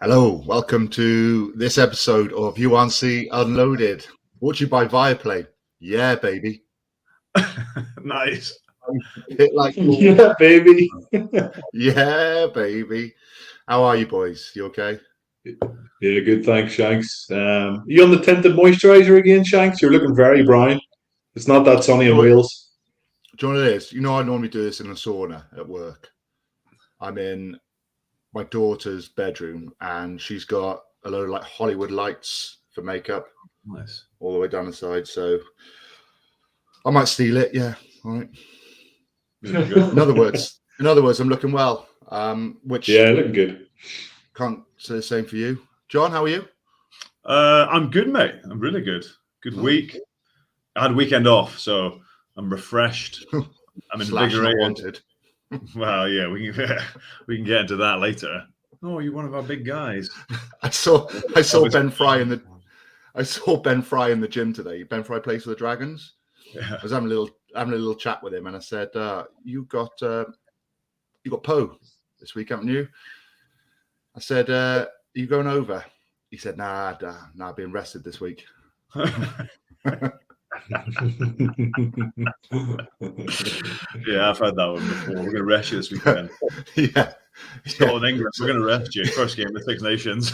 Hello, welcome to this episode of URC Unloaded, brought to you by Viaplay. Yeah, baby. Nice. Yeah, baby. Yeah, baby. How are you, boys? You okay? Yeah, good. Thanks, Shanks. You on the tinted moisturizer again, Shanks? You're looking very brown. It's not that sunny in Wales. Do you know what it is? You know, I normally do this in a sauna at work. I'm in my daughter's bedroom, and she's got a load of like Hollywood lights for makeup, Nice, all the way down the side. So I might steal it. Yeah, all right. In other words, I'm looking well. Which looking good. Can't say the same for you, John. How are you? I'm good, mate. I'm really good. Good week. I had a weekend off, so I'm refreshed. I'm invigorated. Well, yeah, we can get into that later. Oh, you're one of our big guys. I saw Ben Fry in the gym today. Ben Fry plays for the Dragons. Yeah. I was having a little chat with him, and I said, "You got Poe this week, haven't you?" I said, "Are you going over?" He said, "Nah, I've been rested this week." Yeah, I've had that one before. We're going to rest you this weekend. Yeah. Scotland, England, we're going to rest you. First game of the Six Nations.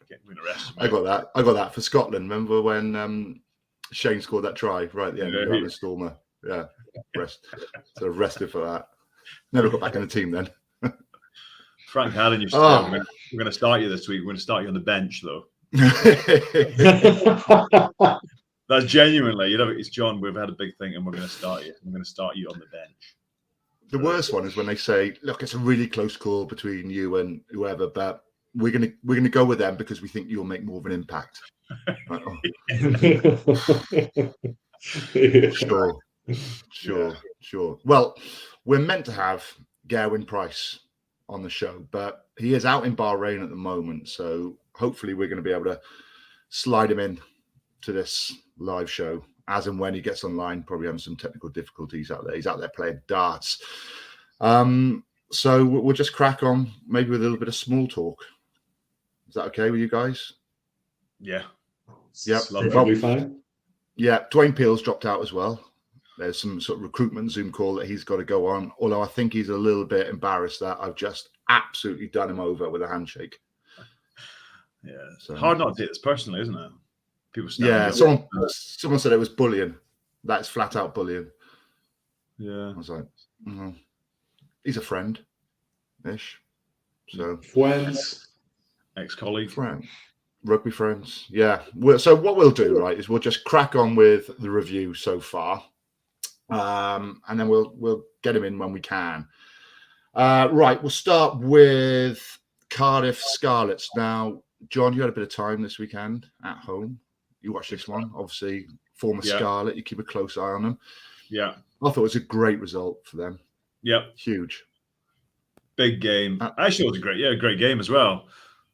Okay, we're going to rest you, mate. I got that for Scotland. Remember when Shane scored that try right at the end of the Stormer? Yeah, rested for that. Never got back in the team then. Frank Allen, we're going to start you this week. We're going to start you on the bench, though. That's genuinely, it's John. We've had a big thing, and we're going to start you. I'm going to start you on the bench. The worst one is when they say, "Look, it's a really close call between you and whoever, but we're going to go with them because we think you'll make more of an impact." Like, Sure. Well, we're meant to have Gerwyn Price on the show, but he is out in Bahrain at the moment, so hopefully we're going to be able to slide him in to this live show as and when he gets online. Probably having some technical difficulties out there. He's out there playing darts. So we'll just crack on, maybe with a little bit of small talk. Is that okay with you guys? Yeah. Yep. Probably fine. Yeah. Dwayne Peel's dropped out as well. There's some sort of recruitment Zoom call that he's got to go on. Although I think he's a little bit embarrassed that I've just absolutely done him over with a handshake. Yeah. So hard not to take this personally, isn't it? People. Someone said it was bullying. That's flat out bullying. Yeah. I was like, he's a friend-ish. So friends, ex-colleague, rugby friends. Yeah. So what we'll do, right, is we'll just crack on with the review so far, and then we'll get him in when we can. Right. We'll start with Cardiff Scarlets. Now, John, you had a bit of time this weekend at home. You watched this one, obviously. Former Scarlet, you keep a close eye on them. Yeah, I thought it was a great result for them. Yeah, huge, big game. Actually, it was a great game as well.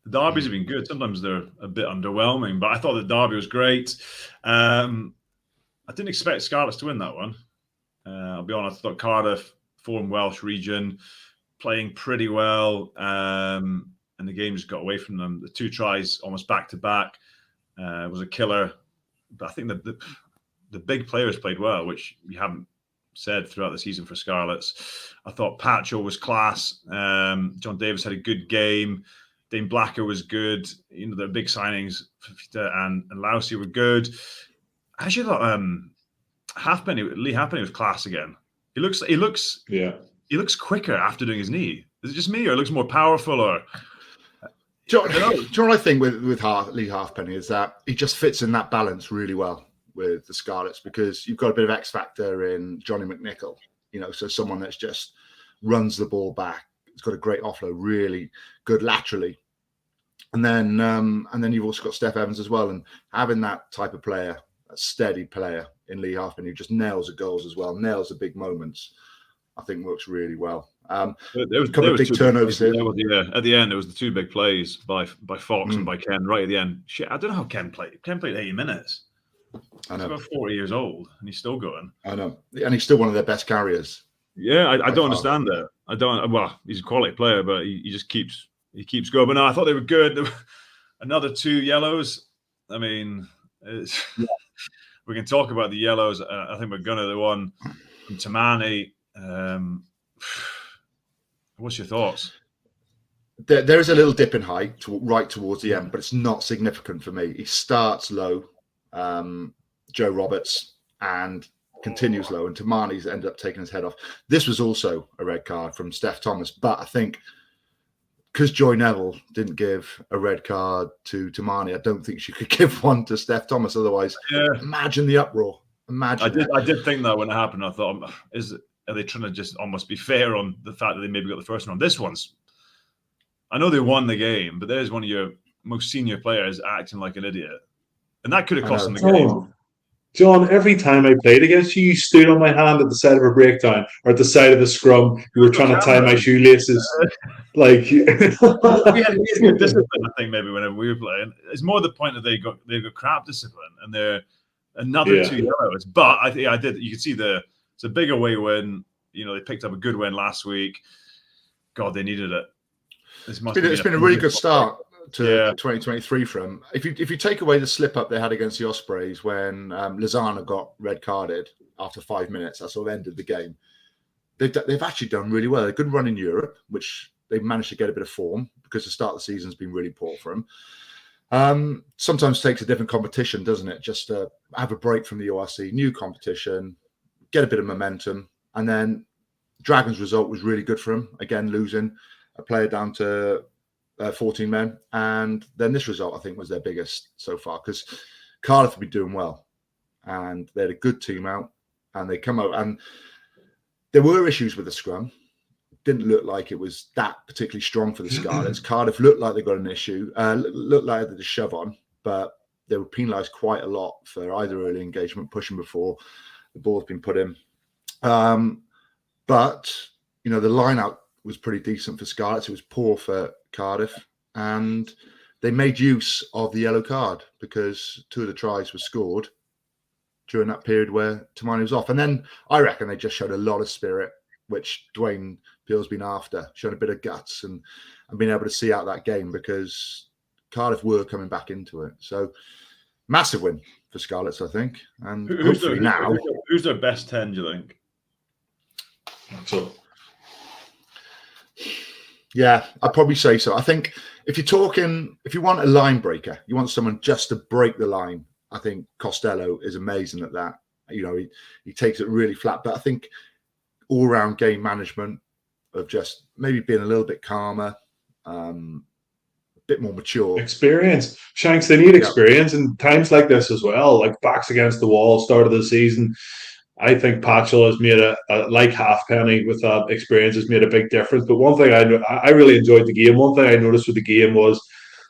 The derbies have been good. Sometimes they're a bit underwhelming, but I thought the derby was great. I didn't expect Scarlets to win that one. I'll be honest. I thought Cardiff, former Welsh region, playing pretty well, and the game just got away from them. The two tries almost back to back. Was a killer, but I think the big players played well, which we haven't said throughout the season for Scarlets. I thought Pacho was class. John Davis had a good game. Dane Blacker was good. You know, the big signings, and Lousy were good. I actually thought Lee Halfpenny was class again. He looks quicker after doing his knee. Is it just me, or it looks more powerful, or? Do you know what I think with Lee Halfpenny is that he just fits in that balance really well with the Scarlets, because you've got a bit of X factor in Johnny McNichol, so someone that's just runs the ball back. He's got a great offload, really good laterally, and then you've also got Steph Evans as well. And having that type of player, a steady player in Lee Halfpenny who just nails the goals as well, nails the big moments, I think works really well. There was a couple of big turnovers here. At the end, there was the two big plays by Fox and by Ken right at the end. Shit, I don't know how Ken played. Ken played 80 minutes. I know. He's about 40 years old, and he's still going. I know, and he's still one of their best carriers. Yeah, I don't understand that. Well, he's a quality player, but he just keeps he keeps going. But no, I thought they were good. There were another 2 yellows. I mean, we can talk about the yellows. I think we're going to the one from Tamani. What's your thoughts? There is a little dip in height right towards the end, but it's not significant for me. He starts low, Joe Roberts, and continues low, and Tamani's ended up taking his head off. This was also a red card from Steph Thomas, but I think because Joy Neville didn't give a red card to Tamani, I don't think she could give one to Steph Thomas. Otherwise, imagine the uproar. Imagine. I did think that when it happened. I thought, are they trying to just almost be fair on the fact that they maybe got the first one? This one's, I know they won the game, but there's one of your most senior players acting like an idiot, and that could have cost them the game. John, every time I played against you, you stood on my hand at the side of a breakdown or at the side of the scrum. You were trying to tie my shoelaces. Like, we had good discipline, I think, maybe whenever we were playing. It's more the point that they've got crap discipline, and they're another 2 yellows. But I think I did. You can see it's a big away win. You know, they picked up a good win last week. God, they needed it. It's been a really good start to 2023 from. If you take away the slip up they had against the Ospreys when Lozano got red carded after 5 minutes, that sort of ended the game. They've actually done really well. A good run in Europe, which they've managed to get a bit of form because the start of the season has been really poor for them. Sometimes takes a different competition, doesn't it? Just to have a break from the URC, new competition, get a bit of momentum, and then Dragons' result was really good for them. Again, losing a player down to 14 men, and then this result I think was their biggest so far because Cardiff have been doing well, and they had a good team out, and they come out, and there were issues with the scrum. Didn't look like it was that particularly strong for the Scarlets. Cardiff looked like they got an issue, looked like they had a shove on, but they were penalised quite a lot for either early engagement, pushing before the ball's been put in. But you know, the line out was pretty decent for Scarlets. It was poor for Cardiff, and they made use of the yellow card because 2 of the tries were scored during that period where Tamani was off. And then I reckon they just showed a lot of spirit, which Dwayne Peel's been after, showing a bit of guts and being able to see out that game because Cardiff were coming back into it. So massive win for Scarlets, I think. And who's their best 10, do you think? So. Yeah, I'd probably say so. I think if you want a line breaker, you want someone just to break the line, I think Costello is amazing at that. You know, he takes it really flat. But I think all-round game management of just maybe being a little bit calmer, a bit more mature. Experience. Shanks, they need experience in times like this as well, like backs against the wall, start of the season. I think Patchell has made like Halfpenny with that experience has made a big difference. But one thing I really enjoyed the game. One thing I noticed with the game was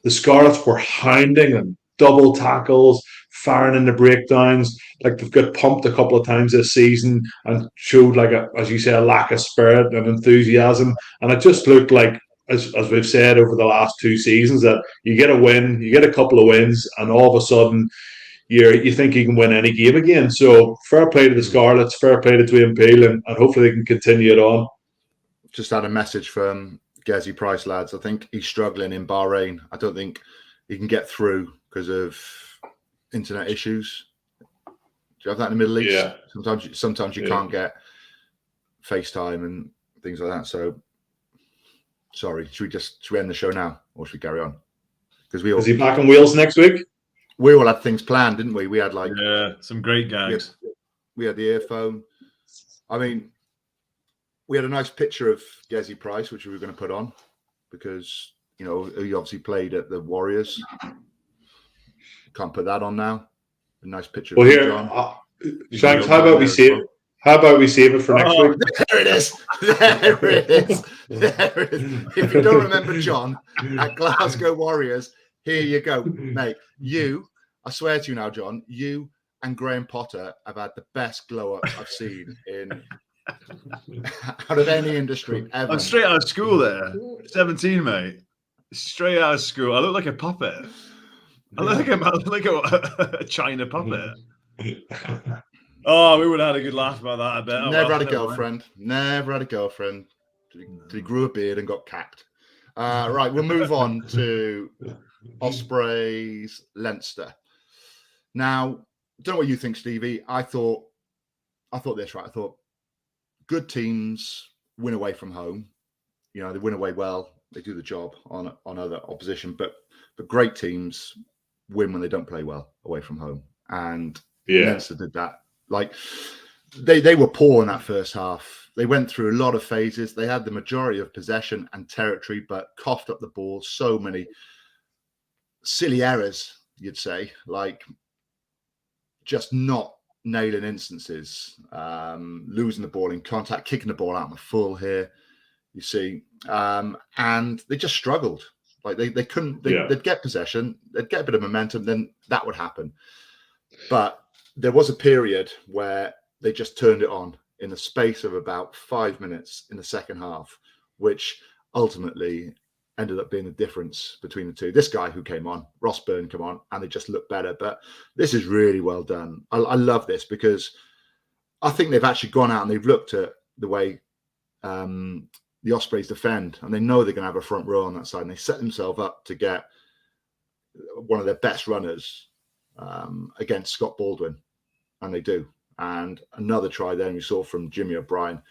the Scarlets were hounding and double tackles, firing in the breakdowns. Like they've got pumped a couple of times this season and showed like as you say, a lack of spirit and enthusiasm. And it just looked like, as we've said over the last 2 seasons, that you get a win, you get a couple of wins, and all of a sudden you think you can win any game again. So fair play to the Scarlets, fair play to Dwayne Peel, and hopefully they can continue it on. Just had a message from Gezi Price, lads. I think he's struggling in Bahrain. I don't think he can get through because of internet issues. Do you have that in the Middle East? Yeah. Sometimes you can't get FaceTime and things like that. So sorry, should we end the show now or should we carry on? Because is he back on wheels next week? We all had things planned, didn't we? We had some great gags. We had the earphone. I mean, we had a nice picture of Gezi Price, which we were going to put on because, you know, he obviously played at the Warriors. Can't put that on now. A nice picture. Well, here, Shanks, how about we save it? How about we save it for next week? There it is. There it is. There it is. If you don't remember John at Glasgow Warriors, here you go, mate. I swear to you now, John, you and Graham Potter have had the best glow up I've seen out of any industry ever. I'm straight out of school there. 17, mate. Straight out of school. I look like a puppet. I look like a China puppet. Oh, we would have had a good laugh about that, I bet. Never had a girlfriend. Never had a girlfriend. He grew a beard and got capped. Right, we'll move on to Ospreys, Leinster. Now, don't know what you think, Stevie. I thought this, right? I thought good teams win away from home. You know, they win away well. They do the job on other opposition, but great teams win when they don't play well away from home. And Leinster did that. Like they were poor in that first half. They went through a lot of phases. They had the majority of possession and territory, but coughed up the ball. So many silly errors, you'd say, like just not nailing instances, losing the ball in contact, kicking the ball out in the full here, you see. And they just struggled. Like they couldn't, they'd get possession, they'd get a bit of momentum, then that would happen. But there was a period where they just turned it on in the space of about 5 minutes in the second half, which ultimately ended up being the difference between the two. This guy who came on, Ross Byrne, come on, and they just looked better. But this is really well done. I love this because I think they've actually gone out and they've looked at the way the Ospreys defend, and they know they're going to have a front row on that side, and they set themselves up to get one of their best runners against Scott Baldwin, and they do. And another try then we saw from Jimmy O'Brien,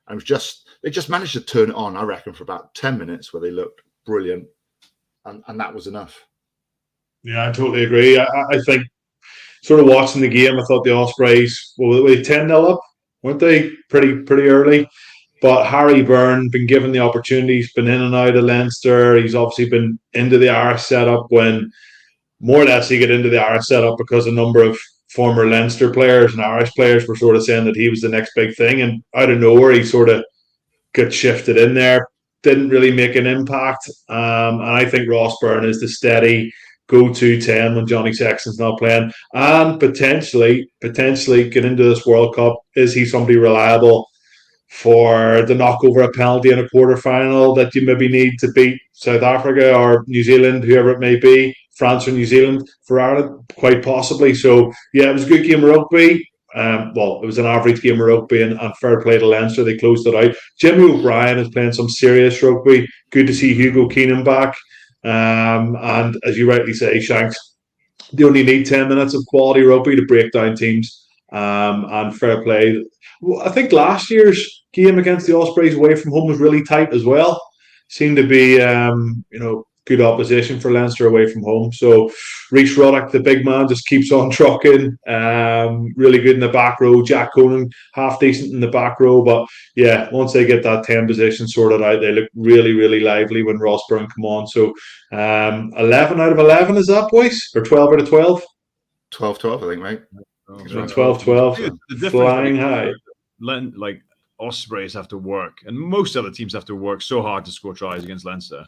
and it was just they just managed to turn it on, I reckon, for about 10 minutes where they looked brilliant, and that was enough. Yeah, I totally agree. I think sort of watching the game, I thought the Ospreys were 10-0 up, weren't they? Pretty early. But Harry Byrne been given the opportunity. He's been in and out of Leinster. He's obviously been into the Irish setup when more or less he got into the Irish setup because a number of former Leinster players and Irish players were sort of saying that he was the next big thing. And out of nowhere, he sort of got shifted in there. Didn't really make an impact. And I think Ross Byrne is the steady go-to 10 when Johnny Sexton's not playing. And potentially get into this World Cup. Is he somebody reliable for the knock over a penalty in a quarter-final that you maybe need to beat South Africa or New Zealand, whoever it may be, France or New Zealand for Ireland? Quite possibly. So, yeah, it was a good game of rugby. It was an average game of rugby, and fair play to Leinster. They closed it out. Jimmy O'Brien is playing some serious rugby. Good to see Hugo Keenan back. And as you rightly say, Shanks, they only need 10 minutes of quality rugby to break down teams. And fair play. I think last year's game against the Ospreys away from home was really tight as well. Seemed to be, good opposition for Leinster away from home. So Rhys Ruddock, the big man, just keeps on trucking. Really good in the back row. Jack Conan, half decent in the back row. But yeah, once they get that 10 position sorted out, they look really, really lively when Ross Byrne come on. So 11 out of 11 is that, boys? Or 12 out of 12? 12-12, I think, mate. 12-12. Flying high. Like Ospreys have to work, and most other teams have to work so hard to score tries against Leinster.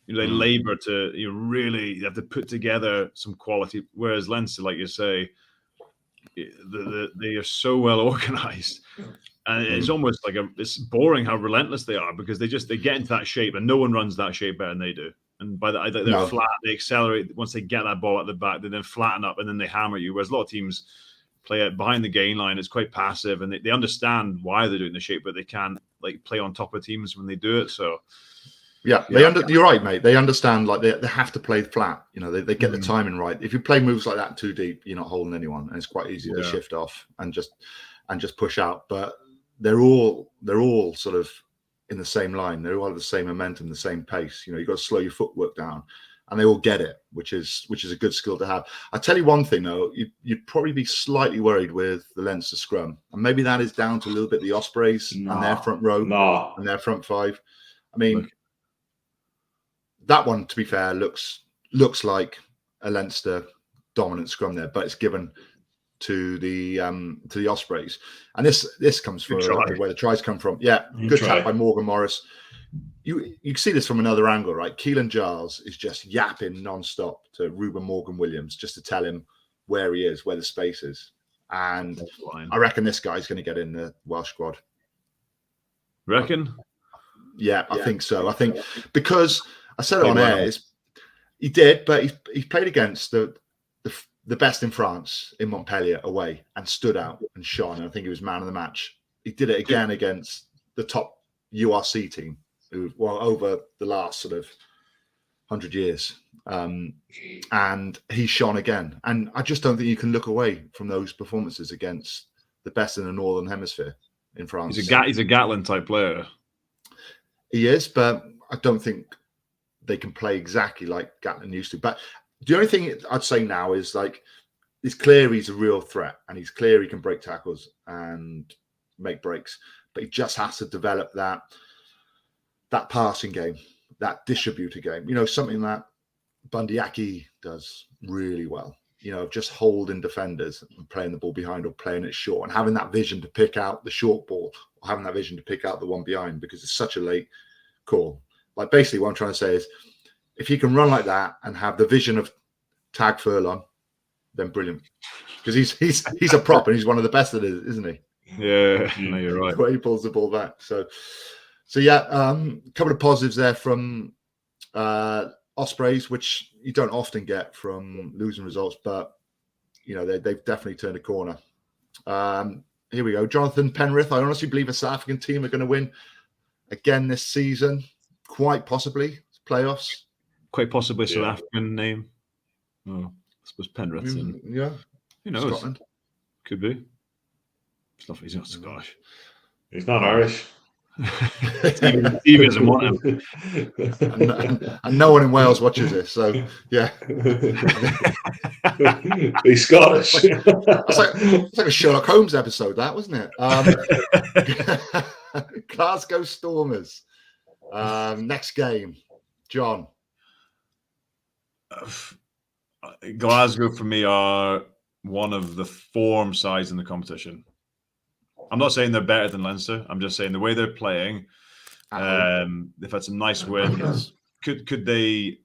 They labour to really have to put together some quality. Whereas Leinster, like you say, they are so well organised, and it's almost like it's boring how relentless they are because they get into that shape, and no one runs that shape better than they do. And by that, they're flat. They accelerate once they get that ball at the back. They then flatten up, and then they hammer you. Whereas a lot of teams play it behind the gain line. It's quite passive, and they understand why they're doing the shape, but they can't play on top of teams when they do it. So. Yeah, you're right, mate. They understand they have to play flat. They get the timing right. If you play moves like that too deep, you're not holding anyone, and it's quite easy to shift off and just push out. But they're all sort of in the same line. They all have the same momentum, the same pace. You've got to slow your footwork down, and they all get it, which is a good skill to have. I tell you one thing though, you'd probably be slightly worried with the Leinster scrum, and maybe that is down to a little bit the Ospreys and their front row and their front five. I mean. That one, to be fair, looks like a Leinster dominant scrum there, but it's given to the Ospreys, and this comes from where the tries come from. Yeah, good try by Morgan Morris. You can see this from another angle, right? Keelan Giles is just yapping non-stop to Ruben Morgan-Williams just to tell him where he is, where the space is, and I reckon this guy's going to get in the Welsh squad. Reckon? Yeah, I think so. I think because. I said it on air. He did, but he played against the best in France in Montpellier away and stood out and shone. I think he was man of the match. He did it again against the top URC team over the last sort of 100 years. And he shone again. And I just don't think you can look away from those performances against the best in the Northern Hemisphere in France. He's a Gatlin type player. He is, but I don't think they can play exactly like Gatlin used to. But the only thing I'd say now is like, it's clear he's a real threat, and he's clear he can break tackles and make breaks, but he just has to develop that passing game, that distributor game. Something that Bundyaki does really well. Just holding defenders and playing the ball behind or playing it short, and having that vision to pick out the short ball, or having that vision to pick out the one behind, because it's such a late call. Like, basically what I'm trying to say is, if he can run like that and have the vision of Tag Furlong, then brilliant, because he's a prop and he's one of the best at it, isn't he? Yeah, no, you're right. The way he pulls the ball back. So yeah, a couple of positives there from Ospreys, which you don't often get from losing results, but they've definitely turned a corner. Here we go, Jonathan Penrith. I honestly believe a South African team are going to win again this season, quite possibly playoffs. Quite possibly South African name. Oh, I suppose Penrith. Yeah, who knows? Scotland. Could be. He's not Scottish. He's not Irish. Steve doesn't want him. And no one in Wales watches this, so yeah. He's Scottish. It's like a Sherlock Holmes episode, that, wasn't it? Glasgow Stormers. Next game, John. Glasgow for me are one of the form sides in the competition. I'm not saying they're better than Leinster. I'm just saying the way they're playing. They've had some nice wins. Could they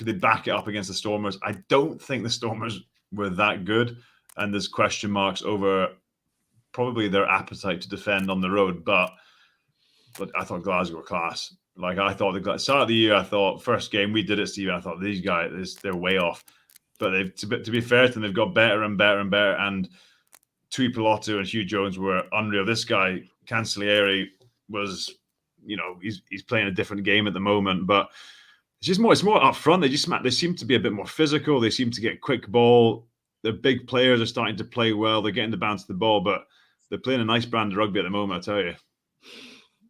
back it up against the Stormers? I don't think the Stormers were that good, and there's question marks over probably their appetite to defend on the road. But I thought Glasgow were class. Like, I thought the start of the year, I thought first game we did it, Stephen. I thought these guys, they're way off. But to be fair to them, they've got better and better and better. And Tui Pilotu and Hugh Jones were unreal. This guy, Cancellieri, was, he's playing a different game at the moment. But it's more up front. They seem to be a bit more physical. They seem to get quick ball. The big players are starting to play well. They're getting the bounce of the ball, but they're playing a nice brand of rugby at the moment, I tell you.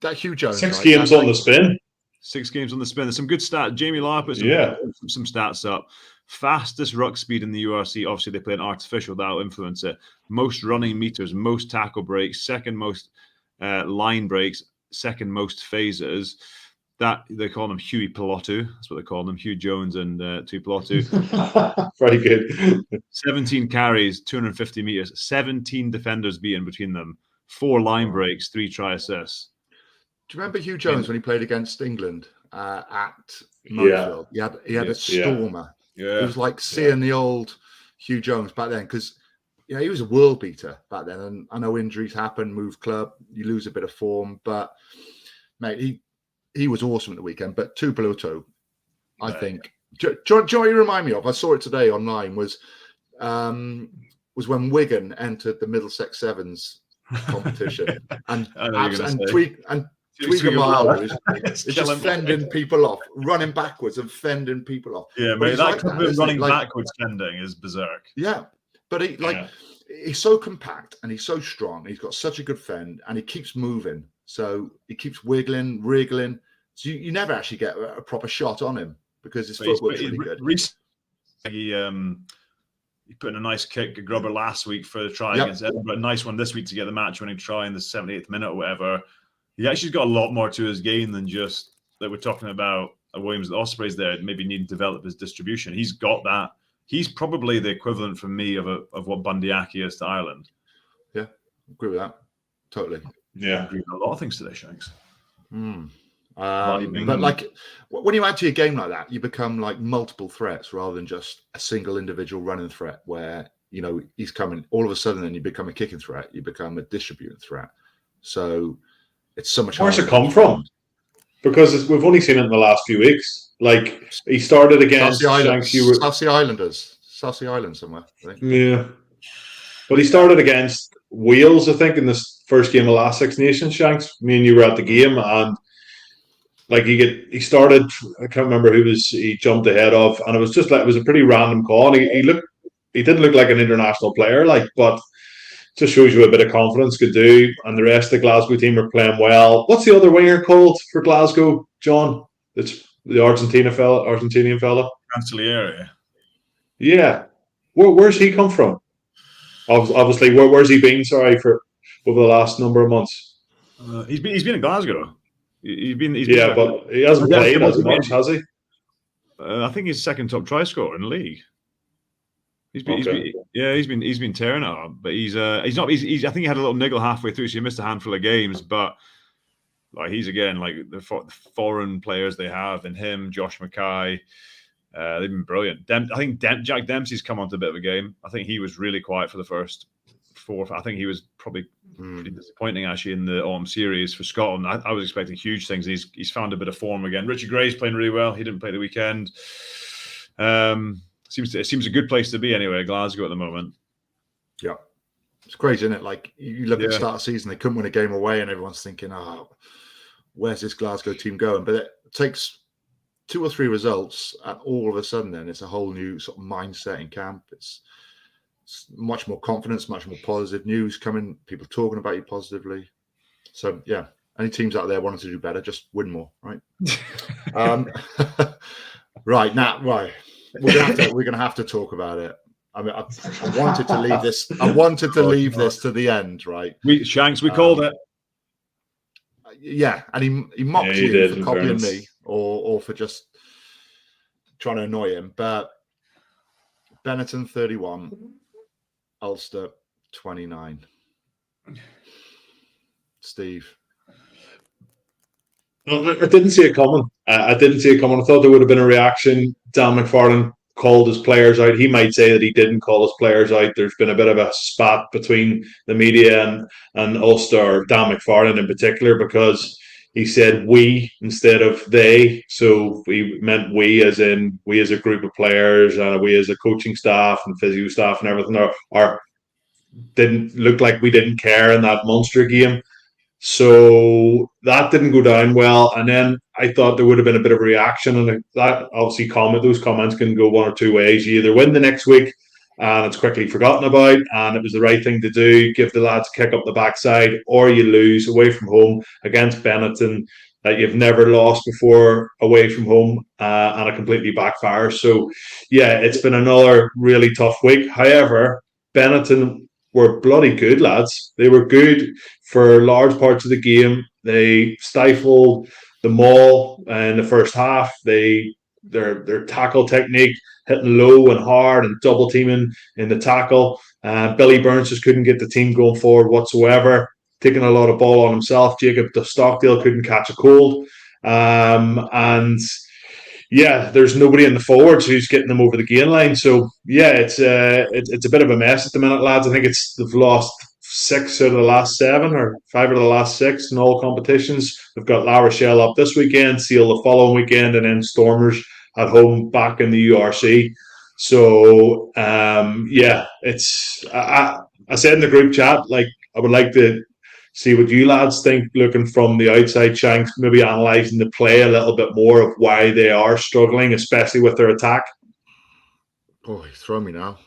That Hugh Jones. 6 games on the spin. 6 games on the spin. There's some good stats. Jamie Lar put some stats up. Fastest ruck speed in the URC. Obviously, they play an artificial. That'll influence it. Most running meters, most tackle breaks, second most line breaks, second most phases. That they call them Huey Pilotu. That's what they call them. Hugh Jones and Tui Pilotu. Very good. 17 carries, 250 meters, 17 defenders beaten between them, 4 line breaks, 3 try assists. Do you remember Hugh Jones when he played against England at Murrayfield? He had a stormer. Yeah. It was like seeing the old Hugh Jones back then, because he was a world beater back then. And I know injuries happen, move club, you lose a bit of form, but mate, he was awesome at the weekend. But Tui Pilotu, I think. Do you know what you remind me of? I saw it today online. Was when Wigan entered the Middlesex Sevens competition, and Tweegamala is just fending people off, running backwards and fending people off. Yeah, mate, that running backwards fending is berserk. Yeah, but he's so compact and he's so strong. He's got such a good fend, and he keeps moving. So he keeps wiggling, wriggling. So you never actually get a proper shot on him because his footwork's really good. He put in a nice kick, a grubber last week for the try against Edinburgh. A nice one this week to get the match-winning try in the 78th minute or whatever. He actually's got a lot more to his game than just that we're talking about Williams, the Ospreys there, maybe need to develop his distribution. He's got that. He's probably the equivalent for me of what Bundyaki is to Ireland. Yeah, agree with that. Totally. Yeah. I agree with a lot of things today, Shanks. But like when you add to your game like that, you become like multiple threats rather than just a single individual running threat where, he's coming all of a sudden, then you become a kicking threat. You become a distributing threat. So it's so much. Where's it come from? Because we've only seen it in the last few weeks. Like he started against South Sea Islanders, South Sea Island somewhere. I think. Yeah, but he started against Wales, I think, in this first game of last Six Nations. Shanks, me and you were at the game, and Like he started. I can't remember who he jumped ahead of, and it was just like it was a pretty random call. And he didn't look like an international player, like, but just shows you a bit of confidence could do. And the rest of the Glasgow team are playing well. What's the other winger called for Glasgow, John? It's the Argentinian fella. Cancelliere. Yeah, where's he come from? Obviously, where's he been? Sorry, for over the last number of months. He's been in Glasgow. He's been but he hasn't played as much, has he? I think he's second top try scorer in the league. He's been tearing it up, but he's not. I think he had a little niggle halfway through, so he missed a handful of games. But like he's again like the foreign players they have, and him, Josh Mackay, they've been brilliant. I think Jack Dempsey's come onto a bit of a game. I think he was really quiet for the first 4. I think he was probably pretty disappointing actually in the autumn series for Scotland. I was expecting huge things. He's found a bit of form again. Richard Gray's playing really well. He didn't play the weekend. It seems a good place to be anyway, Glasgow at the moment. Yeah, it's crazy, isn't it? Like you look at the start of the season, they couldn't win a game away, and everyone's thinking, "Oh, where's this Glasgow team going?" But it takes 2 or 3 results, and all of a sudden, then it's a whole new sort of mindset in camp. It's much more confidence, much more positive news coming. People talking about you positively. So yeah, any teams out there wanting to do better, just win more, right? Right now, right. We're gonna have to talk about it. I mean, I wanted to leave this. I wanted to leave this to the end, right? We called it. Yeah, and he mocked you for copying me, or for just trying to annoy him. But Benetton 31, Ulster 29. Steve. I didn't see it coming. I thought there would have been a reaction. Dan McFarlane called his players out. He might say that he didn't call his players out. There's been a bit of a spat between the media and Ulster, Dan McFarlane in particular, because he said we instead of they. So we meant we as in we as a group of players and we as a coaching staff and physio staff and everything are didn't look like we didn't care in that Munster game. So that didn't go down well, and then I thought there would have been a bit of a reaction, and that obviously those comments can go one or two ways. You either win the next week and it's quickly forgotten about and it was the right thing to do, give the lads a kick up the backside, or you lose away from home against Benetton that you've never lost before away from home, and it completely backfires. So yeah, it's been another really tough week. However, Benetton were bloody good, lads. They were good for large parts of the game. They stifled the maul in the first half. Their tackle technique, hitting low and hard and double teaming in the tackle. Billy Burns just couldn't get the team going forward whatsoever, taking a lot of ball on himself. Jacob de Stockdale couldn't catch a cold. And yeah, there's nobody in the forwards who's getting them over the gain line. So yeah, it's a bit of a mess at the minute, lads. I think they've lost 6 out of the last 7 or 5 out of the last 6 in all competitions. They've got La Rochelle up this weekend, Seal the following weekend, and then Stormers at home back in the URC. So yeah, I said in the group chat, like, I would like to see what you lads think, looking from the outside, Shanks, maybe analysing the play a little bit more of why they are struggling, especially with their attack. Oh, you throw me now.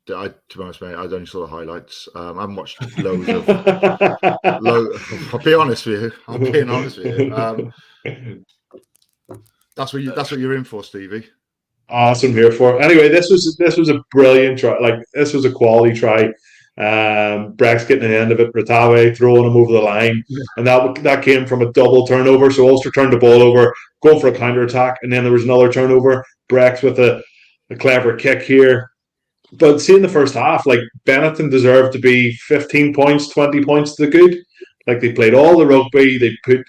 To be honest, mate, I only saw the highlights. I haven't watched loads of. I'll be honest with you. I'm being honest with you. That's what you're in for, Stevie. That's what I'm here for. Anyway, this was a brilliant try. Like, this was a quality try. Breck's getting the end of it. Ratawe throwing him over the line, and that came from a double turnover. So Ulster turned the ball over, going for a counter attack, and then there was another turnover. Breck's with a clever kick here. But see, in the first half, like, Benetton deserved to be 15 points, 20 points to the good. Like, they played all the rugby, they put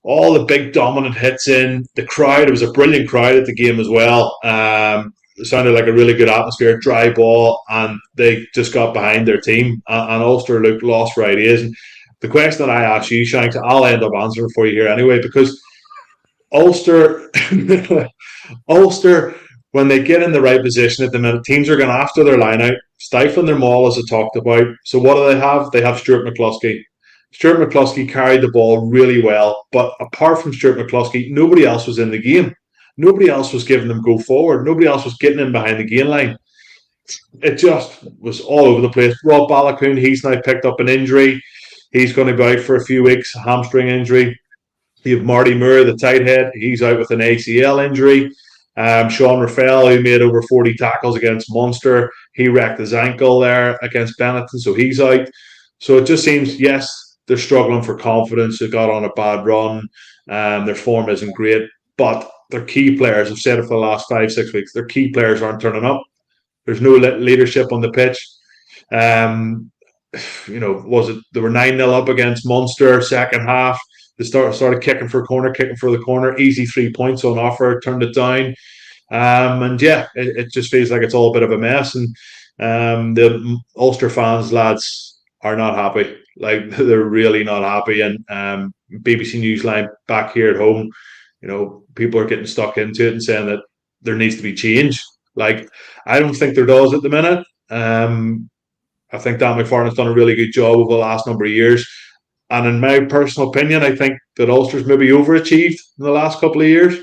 all the big dominant hits in. The crowd, it was a brilliant crowd at the game as well. It sounded like a really good atmosphere, dry ball, and they just got behind their team. And Ulster looked lost for ideas. And the question that I asked you, Shanks, I'll end up answering for you here anyway, because Ulster, when they get in the right position at the minute, teams are going after their line out, stifling their maul, as I talked about. So what do they have? They have Stuart McCluskey. Stuart McCluskey carried the ball really well, but apart from Stuart McCluskey, nobody else was in the game. Nobody else was giving them go forward. Nobody else was getting in behind the gain line. It just was all over the place. Rob Balakoon, he's now picked up an injury. He's going to be out for a few weeks, a hamstring injury. You have Marty Moore, the tight head. He's out with an ACL injury. Sean Raphael, who made over 40 tackles against Munster, he wrecked his ankle there against Benetton, so he's out. So it just seems, yes, they're struggling for confidence. They got on a bad run. Their form isn't great, but their key players, I've said it for the last 5-6 weeks, their key players aren't turning up. There's no leadership on the pitch. Was it they were 9-0 up against Munster second half? They started kicking for the corner. Easy 3 points on offer, turned it down. It just feels like it's all a bit of a mess. And the Ulster fans, lads, are not happy. Like, they're really not happy. And BBC Newsline back here at home, people are getting stuck into it and saying that there needs to be change. Like, I don't think there does at the minute. I think Dan McFarlane's done a really good job over the last number of years. And in my personal opinion, I think that Ulster's maybe overachieved in the last couple of years.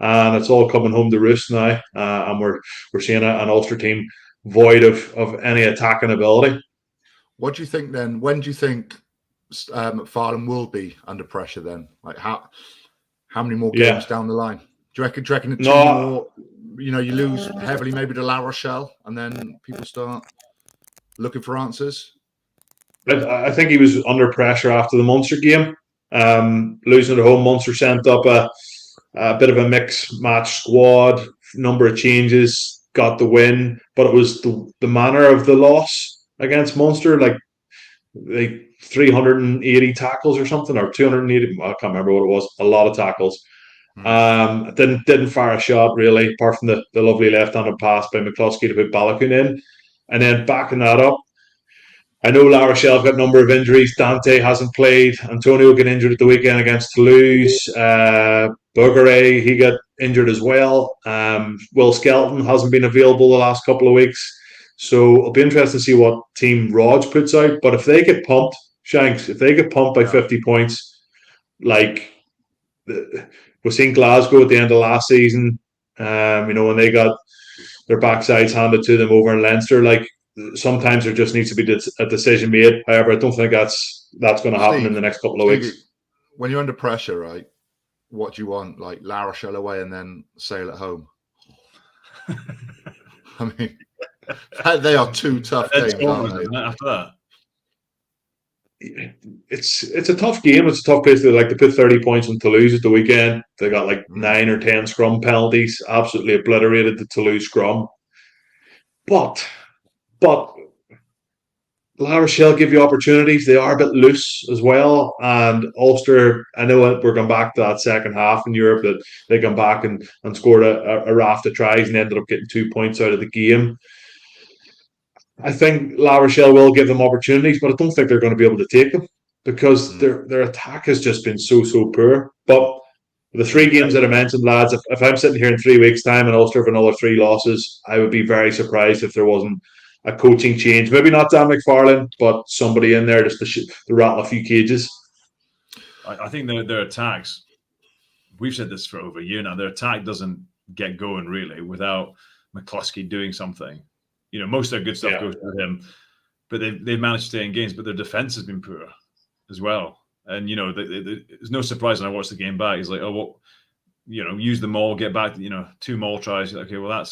And it's all coming home to roost now. And we're seeing an Ulster team void of any attacking ability. What do you think then? When do you think McFarlane will be under pressure then? Like, how many more games down the line? Do you reckon two more? You lose heavily maybe to La Rochelle, and then people start looking for answers? I think he was under pressure after the Munster game. Losing at home, Munster sent up a bit of a mixed match squad, number of changes, got the win, but it was the manner of the loss against Munster, like 380 tackles or something, or 280. I can't remember what it was. A lot of tackles. Didn't fire a shot really, apart from the lovely left-handed pass by McCluskey to put Balakoon in, and then backing that up. I know La Rochelle have got a number of injuries. Dante hasn't played. Antonio got injured at the weekend against Toulouse. Bourgaret, he got injured as well. Will Skelton hasn't been available the last couple of weeks. So it'll be interesting to see what team Rog puts out. But if they get pumped, Shanks, if they get pumped by 50 points, like we've seen Glasgow at the end of last season, when they got their backsides handed to them over in Leinster, like, sometimes there just needs to be a decision made. However, I don't think that's going to happen in the next couple of weeks. When you're under pressure, right, what do you want? Like La Rochelle away and then Sale at home? I mean, they are two tough games, aren't they? After that, it's a tough game. It's a tough place to put 30 points on Toulouse at the weekend. They got 9 or 10 scrum penalties, absolutely obliterated the Toulouse scrum. But La Rochelle give you opportunities. They are a bit loose as well. And Ulster, I know we're going back to that second half in Europe, that they come back and scored a raft of tries and ended up getting 2 points out of the game. I think La Rochelle will give them opportunities, but I don't think they're going to be able to take them because their attack has just been so poor. But the 3 games that I mentioned, lads, if I'm sitting here in 3 weeks' time and Ulster have another 3 losses, I would be very surprised if there wasn't a coaching change. Maybe not Dan McFarlane, but somebody in there just to rattle a few cages. I think their attacks, we've said this for over a year now, their attack doesn't get going really without McCluskey doing something. Most of their good stuff goes to him, but they've managed to stay in games, but their defense has been poor as well. And, there's no surprise when I watched the game back. He's like, use the maul, get back, 2 maul tries. Okay, well,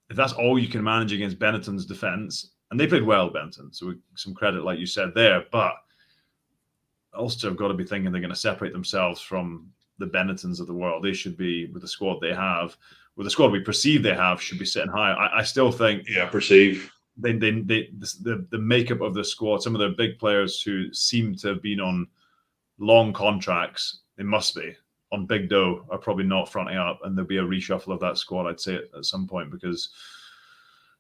if that's all you can manage against Benetton's defense, and they played well, Benetton, so some credit, like you said there, but Ulster have got to be thinking they're going to separate themselves from the Benettons of the world. They should be, with the squad they have, with the squad we perceive they have, should be sitting high. I still think... Yeah, perceive. The makeup of the squad, some of the big players who seem to have been on long contracts, they must be on big dough, are probably not fronting up, and there'll be a reshuffle of that squad, I'd say, at some point, because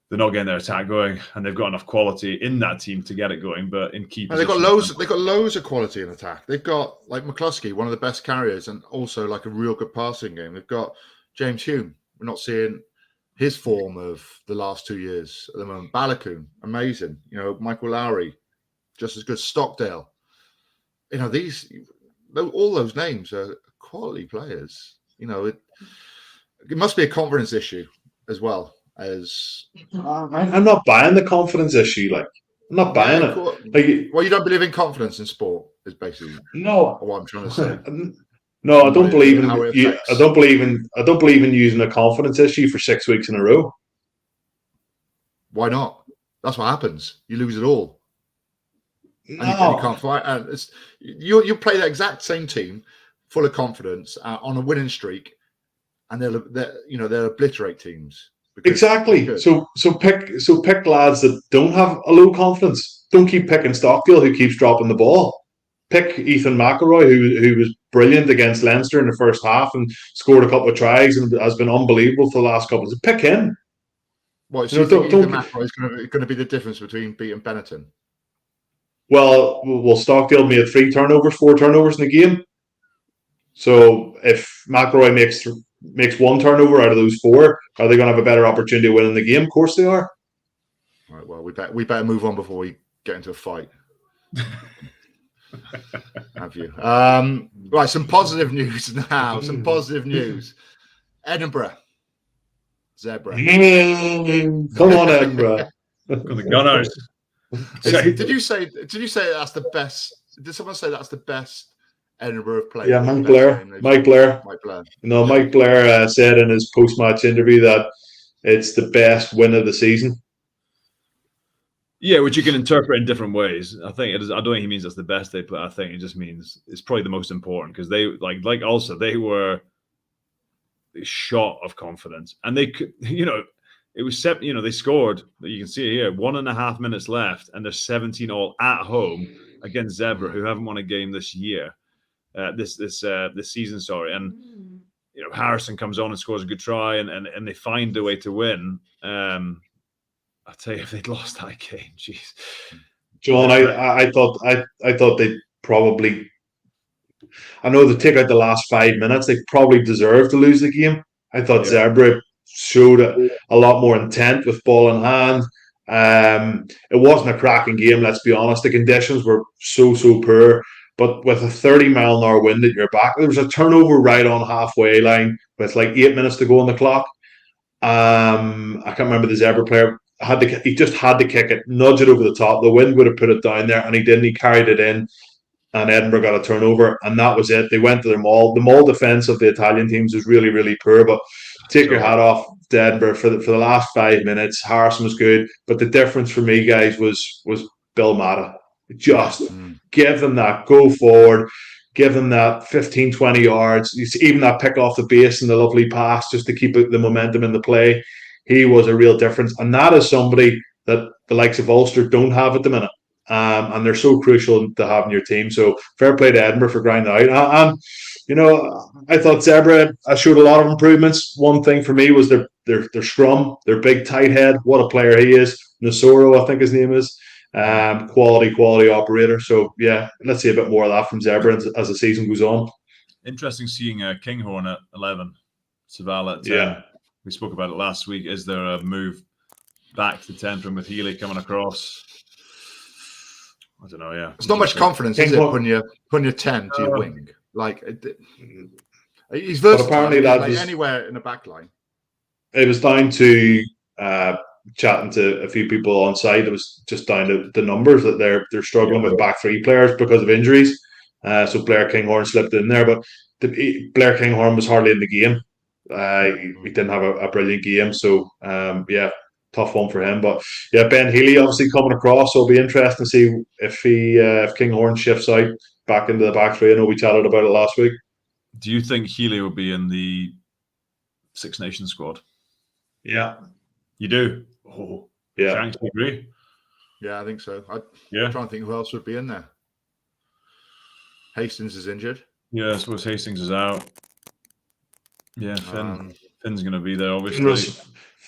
they're not getting their attack going, and they've got enough quality in that team to get it going. But in key positions, they've got loads of quality in attack. They've got McCluskey, one of the best carriers, and also a real good passing game. They've got James Hume. We're not seeing his form of the last 2 years at the moment. Balakoon, amazing. Michael Lowry, just as good. Stockdale. all those names are quality players. It must be a confidence issue as well as. I'm not buying the confidence issue. Like, I'm not buying it. Well, you don't believe in confidence in sport, is basically what I'm trying to say. No, I don't believe in. I don't believe in using a confidence issue for 6 weeks in a row. Why not? That's what happens. You lose it all. No. And you can't fight. And you play the exact same team, full of confidence, on a winning streak, and they'll obliterate teams. Exactly. So pick lads that don't have a low confidence. Don't keep picking Stockdale, who keeps dropping the ball. Pick Ethan McElroy, who was brilliant against Leinster in the first half and scored a couple of tries and has been unbelievable for the last couple of. Pick him. What? So Ethan McElroy is going to be the difference between beating Benetton? Well, Stockdale made 4 turnovers in the game. So if McElroy makes 1 turnover out of those 4, are they going to have a better opportunity of winning the game? Of course they are. All right. Well, we better move on before we get into a fight. Have you? Right. Some positive news now. Some positive news. Edinburgh. Zebre. Come on, Edinburgh. The Gunners. Did you say that's the best? Did someone say that's the best Edinburgh have played? Yeah, Mike Blair. Mike Blair. Mike Blair said in his post-match interview that it's the best win of the season. Yeah, which you can interpret in different ways. I think it is. I don't think he means that's the best they play. I think it just means it's probably the most important because they like also they were a shot of confidence, and they could, it was they scored. You can see it here, 1.5 minutes left, and they're 17 all at home against Zebre, who haven't won a game this year, this season. Sorry, and Harrison comes on and scores a good try, and they find a way to win. I tell you, if they'd lost that game, jeez. John, I thought they'd probably. I know they take out the last 5 minutes. They probably deserved to lose the game. I thought Zebre showed a lot more intent with ball in hand. It wasn't a cracking game, let's be honest. The conditions were so poor. But with a 30-mile-an-hour wind at your back, there was a turnover right on halfway line with like 8 minutes to go on the clock. I can't remember the Zebre player. He just had to kick it, nudge it over the top. The wind would have put it down there, and he didn't. He carried it in, and Edinburgh got a turnover, and that was it. They went to their maul. The maul defence of the Italian teams was really, really poor, but take your hat off to Edinburgh for the last 5 minutes. Harrison was good, but the difference for me, guys, was Bill Mata. Just give them that go forward, give them that 15, 20 yards, even that pick off the base and the lovely pass just to keep the momentum in the play. He was a real difference, and that is somebody that the likes of Ulster don't have at the minute. And they're so crucial to have in your team. So fair play to Edinburgh for grinding out. I thought Zebre showed a lot of improvements. One thing for me was their scrum, their big tight head. What a player he is. Nasoro, I think his name is. Quality operator. So yeah, let's see a bit more of that from Zebre as the season goes on. Interesting seeing Kinghorn at 11. Scarlet. Yeah. We spoke about it last week. Is there a move back to 10 from with Healy coming across? I don't know. Yeah, it's not much confidence, is it, when you're 10 to your wing? Like he's versatile. Apparently, that was anywhere in the back line. It was down to chatting to a few people on site. It was just down to the numbers that they're struggling with back 3 players because of injuries. So Blair Kinghorn slipped in there, but Blair Kinghorn was hardly in the game. He didn't have a brilliant game, so tough one for him. But yeah, Ben Healy obviously coming across, so it'll be interesting to see if Kinghorn shifts out back into the back 3. I know we chatted about it last week. Do you think Healy will be in the Six Nations squad? Yeah. You do? Oh, yeah. Shanks, you agree? Yeah, I think so. I'm trying to think who else would be in there. Hastings is injured. Yeah, I suppose Hastings is out. Yeah, Finn's going to be there, obviously.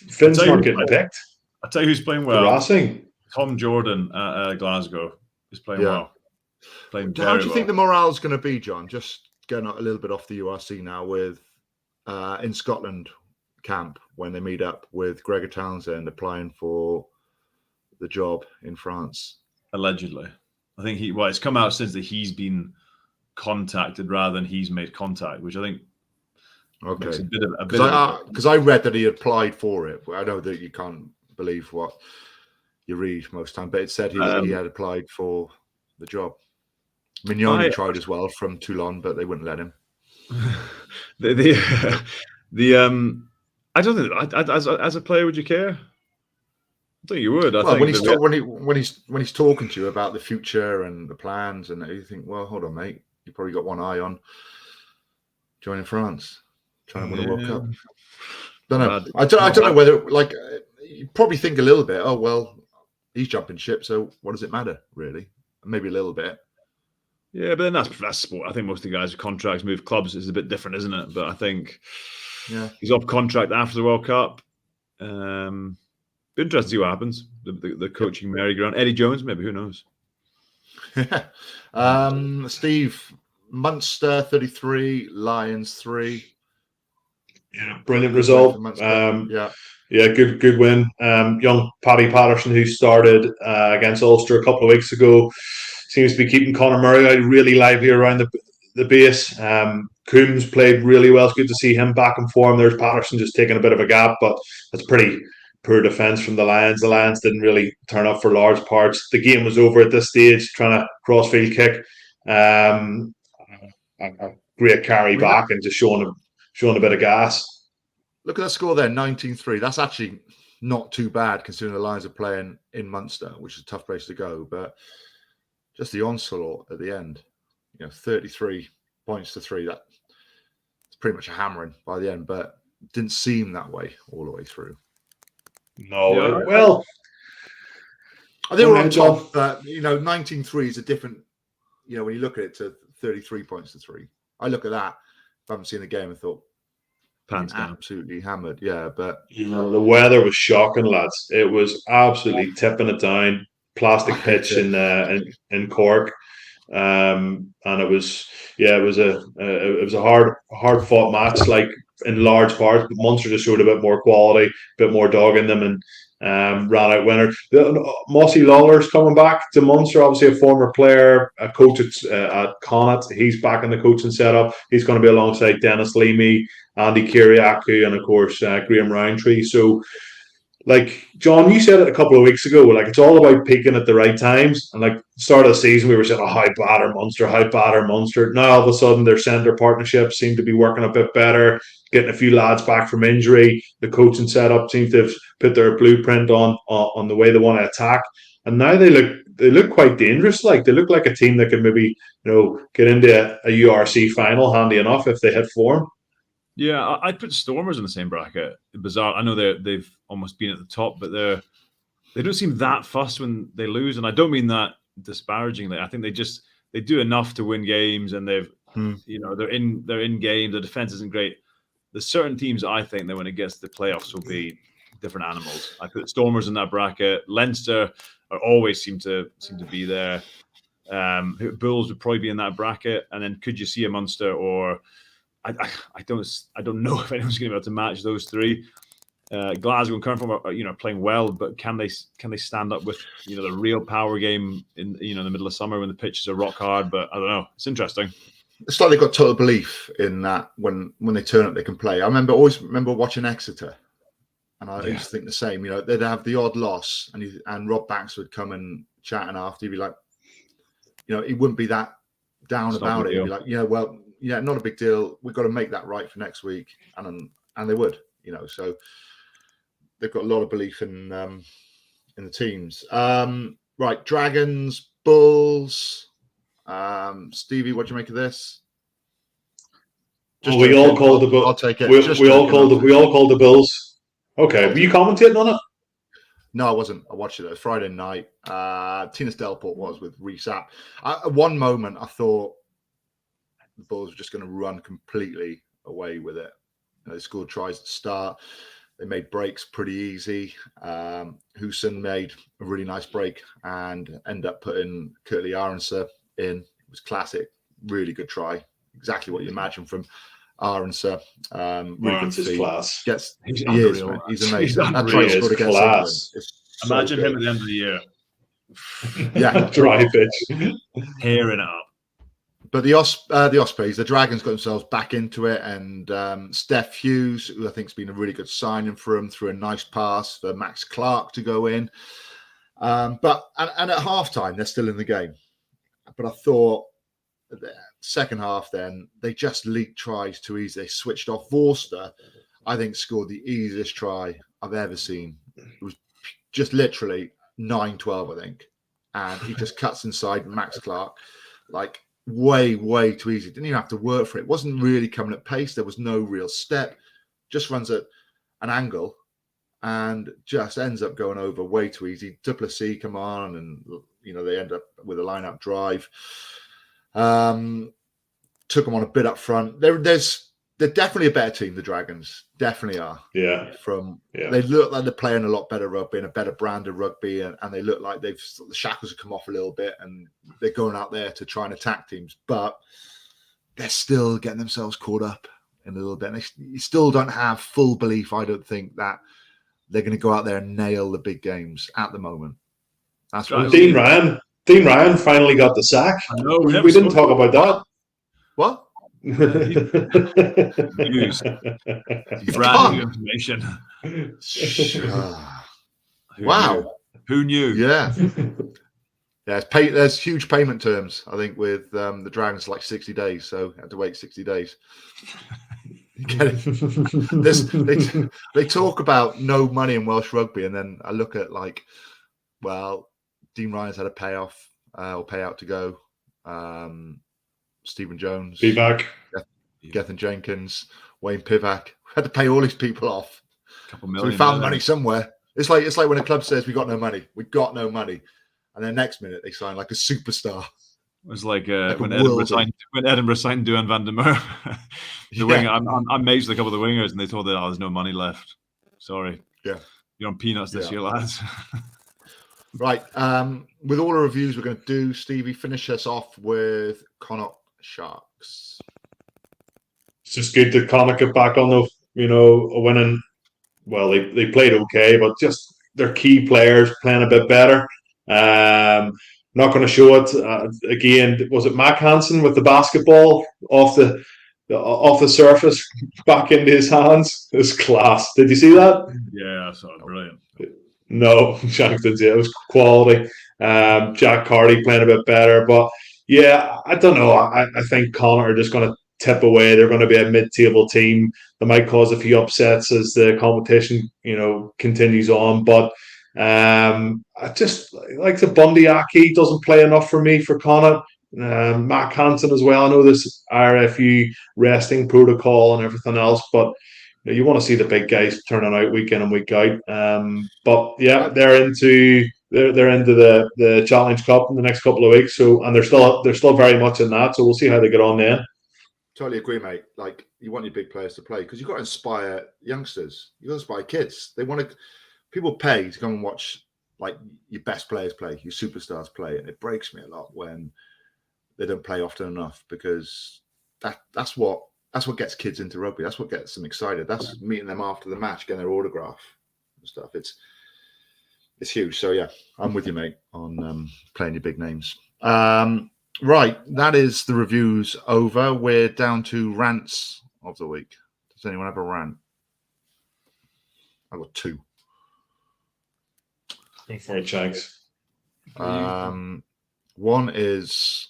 Finn's not getting picked. I'll tell you who's playing well. Harassing. Tom Jordan at Glasgow is playing well. How do you think the morale's going to be, John? Just going a little bit off the URC now with in Scotland camp when they meet up with Gregor Townsend applying for the job in France. Allegedly. I think it's come out since that he's been contacted rather than he's made contact, which I think makes a bit of because I read that he applied for it. I know that you can't believe what you read most time, but it said he had applied for the job. Mignoni tried as well from Toulon, but they wouldn't let him. I don't think as a player, would you care? I think you would. When he's talking to you about the future and the plans, and you think, well, hold on, mate, you probably got one eye on joining France, trying to win a World Cup. Don't know. I don't know whether you probably think a little bit. Oh well, he's jumping ship, so what does it matter, really? Maybe a little bit. Yeah, but then that's sport. I think most of the guys with contracts move clubs is a bit different, isn't it? But I think he's off contract after the World Cup. Be interesting to see what happens. The coaching merry-go-round. Eddie Jones, maybe, who knows? Steve, Munster 33, Lions 3. Yeah, brilliant result. Good win. Young Paddy Patterson, who started against Ulster a couple of weeks ago, seems to be keeping Conor Murray out really lively around the base. Coombs played really well. It's good to see him back in form. There's Patterson just taking a bit of a gap, but it's pretty poor defence from the Lions. The Lions didn't really turn up for large parts. The game was over at this stage, trying to crossfield kick. A great carry back and just showing a bit of gas. Look at that score there, 19-3. That's actually not too bad considering the Lions are playing in Munster, which is a tough place to go. But just the onslaught at the end, 33 points to 3. That's pretty much a hammering by the end, but it didn't seem that way all the way through. No, well, I think we're on top, but 19-3 is a different. When you look at it to 33 points to 3, I look at that. If I haven't seen the game, I thought absolutely hammered. Yeah, but the weather was shocking, lads. It was absolutely tipping it down. Plastic pitch in Cork, and it was a hard fought match, like in large part. But Munster just showed a bit more quality, a bit more dog in them, and ran out winner. Mossy Lawler's coming back to Munster, obviously a former player, a coach at Connacht. He's back in the coaching setup. He's going to be alongside Dennis Leamy, Andy Kiriakou, and of course Graham Roundtree. So, like John, you said it a couple of weeks ago, like it's all about peaking at the right times. And like start of the season, we were saying, how bad are Munster? Now all of a sudden their centre partnerships seem to be working a bit better, getting a few lads back from injury. The coaching setup seems to have put their blueprint on the way they want to attack. And now they look quite dangerous. Like they look like a team that could maybe, get into a URC final handy enough if they hit form. Yeah, I'd put Stormers in the same bracket. Bizarre. I know they've almost been at the top, but they don't seem that fussed when they lose. And I don't mean that disparagingly. I think they do enough to win games, and they're in games. The defense isn't great. There's certain teams I think that when it gets to the playoffs will be different animals. I put Stormers in that bracket. Leinster always seem to be there. Bulls would probably be in that bracket, and then could you see a Munster or I don't know if anyone's going to be able to match those three. Glasgow and Cardiff are playing well, but can they stand up with the real power game in the middle of summer when the pitches are rock hard? But I don't know. It's interesting. It's like they've got total belief in that when they turn up they can play. I always remember watching Exeter, and I used to think the same. They'd have the odd loss, and Rob Banks would come and chatting after. He'd be like, he wouldn't be that down about it. He'd be like, not a big deal. We've got to make that right for next week, and they would, So they've got a lot of belief in the teams. Right, Dragons, Bulls. Stevie, what do you make of this? We all called the Bulls. I'll take it. We all called the Bulls. Okay, were you commentating on it? No, I wasn't. I watched it. Friday night. Tinas Delport was with Reece App. At one moment, I thought the Bulls were just going to run completely away with it. They scored tries to start. They made breaks pretty easy. Hooson made a really nice break and ended up putting Curtly Aronsa in. It was classic. Really good try. Exactly what you imagine from Aronsa. Really good feet. Class. He's amazing. That try scored against England. Imagine him at the end of the year. Yeah, dry pitch, tearing it up. But the Ospreys, the Dragons got themselves back into it, and Steph Hughes, who I think has been a really good signing for him, threw a nice pass for Max Clark to go in. But at halftime, they're still in the game. But I thought the second half, then they just leaked tries too easy. They switched off. Vorster, I think, scored the easiest try I've ever seen. It was just literally 9-12, I think, and he just cuts inside Max Clark like way too easy. Didn't even have to work for it. It wasn't really coming at pace. There was no real step. Just runs at an angle and just ends up going over way too easy. Duplessis come on, and they end up with a line-up drive. Took them on a bit up front. They're definitely a better team. The Dragons definitely are. Yeah. They look like they're playing a lot better rugby and a better brand of rugby, and they look like the shackles have come off a little bit, and they're going out there to try and attack teams. But they're still getting themselves caught up in a little bit. And you still don't have full belief, I don't think, that they're going to go out there and nail the big games at the moment. That's what Dean Ryan finally got the sack. We didn't talk about that. What? News. Brand new information. Wow. Who knew? Yeah. Yeah, there's huge payment terms, I think, with the Dragons, like 60 days. So I had to wait 60 days. They talk about no money in Welsh rugby, and then I look at Dean Ryan's had a payoff or payout to go. Stephen Jones, Pivac, Gethin Jenkins, Wayne Pivac had to pay all these people off. $2 million. So we found money somewhere. It's like when a club says we got no money, and then next minute they sign like a superstar. It was like when Edinburgh signed Duan van der Merwe. Winger. I'm mates with a couple of the wingers, and they told them, there's no money left. Sorry. Yeah. You're on peanuts this year, lads. Right. With all the reviews we're going to do, Stevie, finish us off with Connacht Sharks. It's just good that Connacht get back on a winning. Well, they played okay, but just their key players playing a bit better. Not going to show it again. Was it Mac Hansen with the basketball off the surface back into his hands? It was class. Did you see that? Yeah, I saw it. Brilliant. No, Shank didn't see it. It was quality. Jack Carty playing a bit better, but yeah, I don't know. I think Connacht are just going to tip away. They're going to be a mid-table team. They might cause a few upsets as the competition, continues on. But I just like the Bundyaki doesn't play enough for me for Connacht. Matt Hansen as well. I know this RFU resting protocol and everything else, but you want to see the big guys turning out week in and week out. But yeah, they're into the Challenge Cup in the next couple of weeks. So, and they're still very much in that. So we'll see how they get on then. Totally agree, mate. Like, you want your big players to play because you've got to inspire youngsters. You've got to inspire kids. People pay to come and watch like your best players play, your superstars play, and it breaks me a lot when they don't play often enough, because that's what gets kids into rugby. That's what gets them excited. That's meeting them after the match, getting their autograph and stuff. It's huge. So yeah, I'm with you, mate, on playing your big names. Right, that is the reviews over. We're down to rants of the week. Does anyone have a rant? I've got two. Go for it, Shanks. One is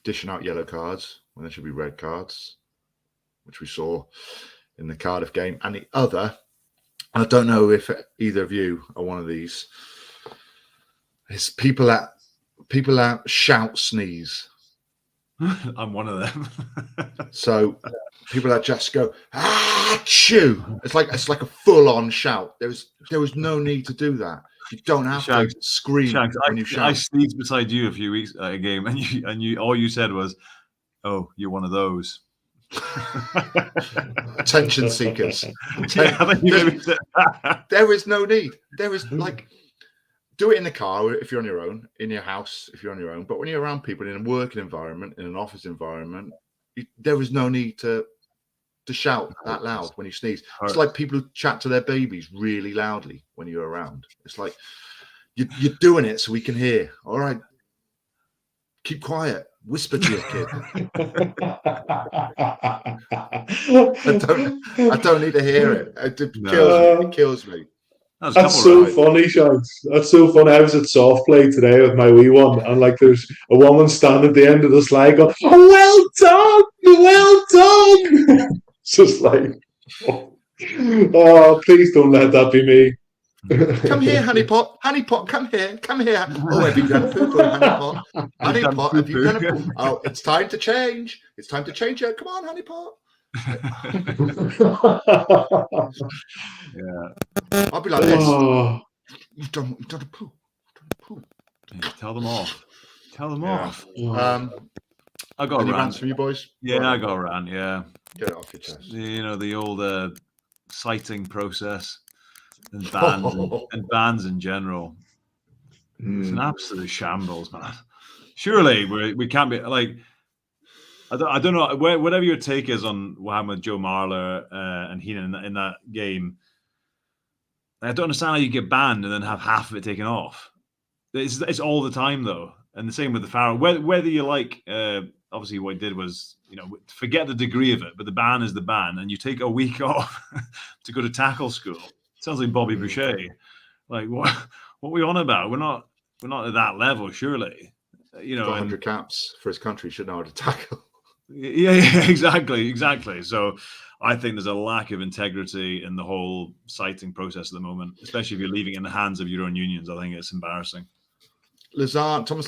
dishing out yellow cards when there should be red cards, which we saw in the Cardiff game. And the other, I don't know if either of you are one of these, is people that shout sneeze. I'm one of them. So people that just go achoo. It's like a full-on shout. There was no need to do that. You don't have to scream when you shout. I sneezed beside you a few weeks at a game, and you all you said was, "Oh, you're one of those." Attention seekers. There is no need. There is do it in the car if you're on your own, in your house if you're on your own. But when you're around people in a working environment, in an office environment, there is no need to shout that loud when you sneeze. It's like people who chat to their babies really loudly when you're around. It's like You're doing it so we can hear. All right. Keep quiet. Whisper to your kid. I don't need to hear it. It kills me. That's so funny, Shanks. That's so funny. I was at soft play today with my wee one, and like there's a woman standing at the end of the slide going, "Oh, well done!" It's just like, oh, please don't let that be me. Come here, honey pot. Honey pot, come here. Oh, have you done poo-poo, honey pot? Honey pot, have you done a poo? Oh, it's time to change. It's time to change it. Come on, honey pot. Yeah. I'll be like this. You've done a poo. Yeah, tell them off. Off. I got any rants from you boys? Yeah, I got a rant. Yeah. Get it off your chest. You know, the old citing process. And bans in general. It's an absolute shambles, man. Surely we can't be like. I don't know whatever your take is on what happened with Joe Marler and Heenan in that game. I don't understand how you get banned and then have half of it taken off. It's all the time though, and the same with the Farrell. Whether you like, obviously what he did was, forget the degree of it, but the ban is the ban, and you take a week off to go to tackle school. Sounds like Bobby Boucher. Like what are we on about? We're not at that level, surely. 100 caps for his country, should know how to tackle. Yeah, exactly. So I think there's a lack of integrity in the whole citing process at the moment, especially if you're leaving it in the hands of your own unions. I think it's embarrassing. Thomas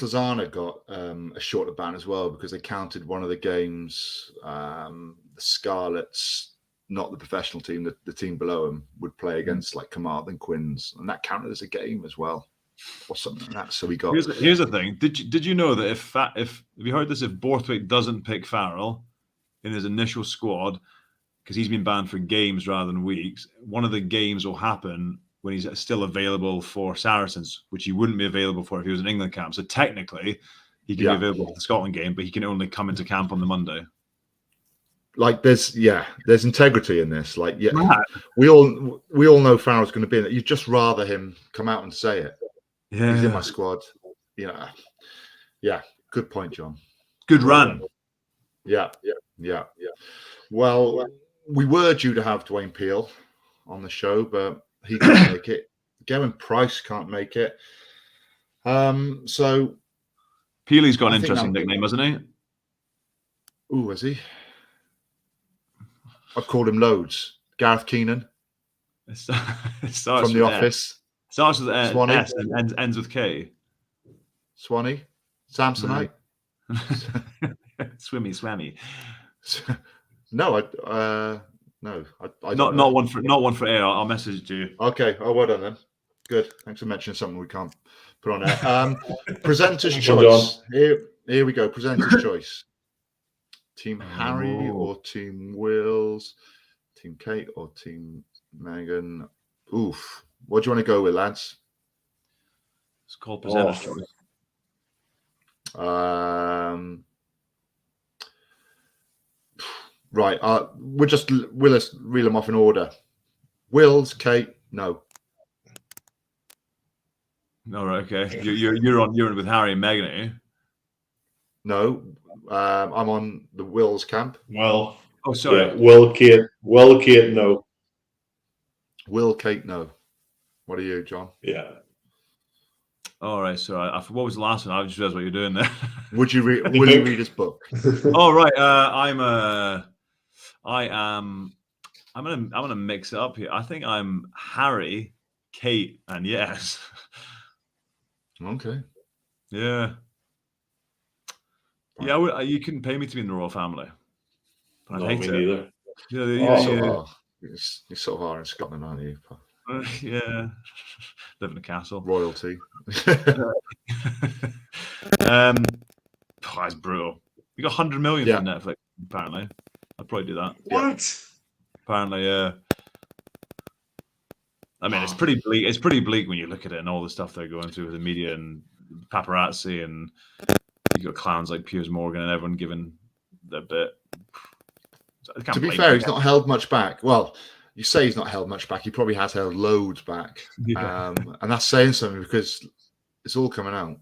Lozano got a shorter ban as well because they counted one of the games, the Scarlets, not the professional team, the team below him would play against like Carmarthen Quins, and that counted as a game as well, or something like that. So we got. Here's the thing: did you know that if you heard this, if Borthwick doesn't pick Farrell in his initial squad because he's been banned for games rather than weeks, one of the games will happen when he's still available for Saracens, which he wouldn't be available for if he was in England camp. So technically, he can be available for the Scotland game, but he can only come into camp on the Monday. Like there's integrity in this. Like we all know Farrell's going to be in it. You'd just rather him come out and say it. Yeah, he's in my squad. Yeah. Good point, John. Good run. Yeah. Well, we were due to have Dwayne Peel on the show, but he can't make it. Gavin Price can't make it. So Peely's got an interesting nickname, hasn't he? Ooh, has he? I've called him loads. Gareth Keenan from The Office. Starts with S and ends with K. Swanee, Samsonite, Swammy. No, I not one for air. I'll message you. Okay, well done then. Good. Thanks for mentioning something we can't put on air. Presenter's choice. Here we go. Presenter's choice. Team Harry or Team Wills, Team Kate or Team Megan. Oof. What do you want to go with, lads? It's called presenter's choice. Right. We'll just reel them off in order. Wills, Kate, no. All right, okay. You're on with Harry and Megan, are you? No. I'm on the Wills camp. Well, sorry. Yeah, Will, Kate, no. Will, Kate, no. What are you, John? Yeah. All right. So what was the last one? I just realized what you're doing there. Will you read his book? Oh right. I'm gonna mix it up here. I think I'm Harry, Kate, and yes. Okay. Yeah. Yeah, you couldn't pay me to be in the royal family. But I hate it. Neither. You're sort of are in Scotland, aren't you? Yeah. Live in a castle. Royalty. It's brutal. We got 100 million for Netflix, apparently. I'd probably do that. What? Apparently, yeah. I mean, it's pretty bleak. It's pretty bleak when you look at it and all the stuff they're going through with the media and paparazzi, and you got clowns like Piers Morgan and everyone giving their bit. To be fair, he's not held much back. Well, you say he's not held much back. He probably has held loads back. Yeah. And that's saying something because it's all coming out.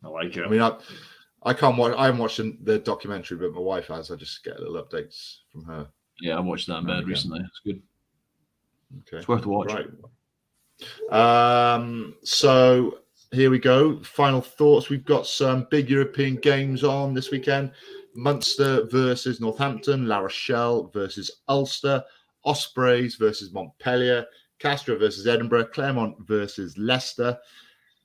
I like it. I mean, I can't watch. I haven't watched the documentary, but my wife has. I just get little updates from her. Yeah, I watched that in bed recently. It's good. Okay, it's worth a watch. Right. So here we go. Final thoughts. We've got some big European games on this weekend. Munster versus Northampton, La Rochelle versus Ulster, Ospreys versus Montpellier, Castres versus Edinburgh, Clermont versus Leicester,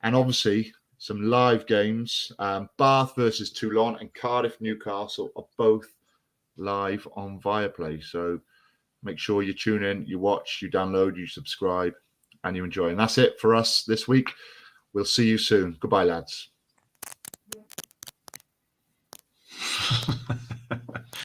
and obviously some live games. Bath versus Toulon and Cardiff, Newcastle are both live on Viaplay. So make sure you tune in, you watch, you download, you subscribe, and you enjoy. And that's it for us this week. We'll see you soon. Goodbye, lads.